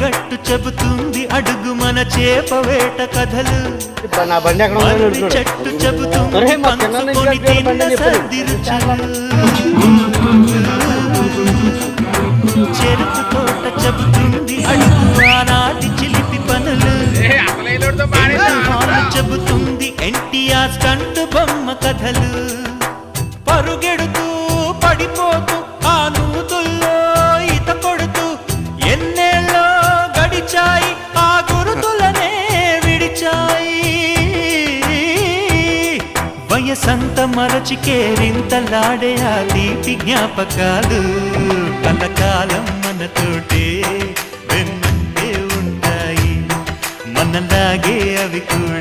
గట్టు చెబుతుంది అడుగు మన చేప వేట కథలు చెట్టు చెబుతుంది పంచుకొని తిన్న సర్దిరుచులు చెరుకు తోట చెబుతుంది అడుగు ఆనాటి చిలిపి పనులు చెబుతుంది ఎన్టీఆర్ స్టంట్ బొమ్మ కథలు పరుగెడుతూ పడిపోతూ ఆ నూతుల్లో ఈత కొడుతూ ఎన్నేళ్ళో గడిచాయి ఆ గురుతులనే విడిచాయి వయసంత మరచి కేరింతలాడే ఆ తీపి జ్ఞాపకాలు కలకాలం మనతోటే వెన్నంటే ఉంటాయి మనలాగే అవి కూడా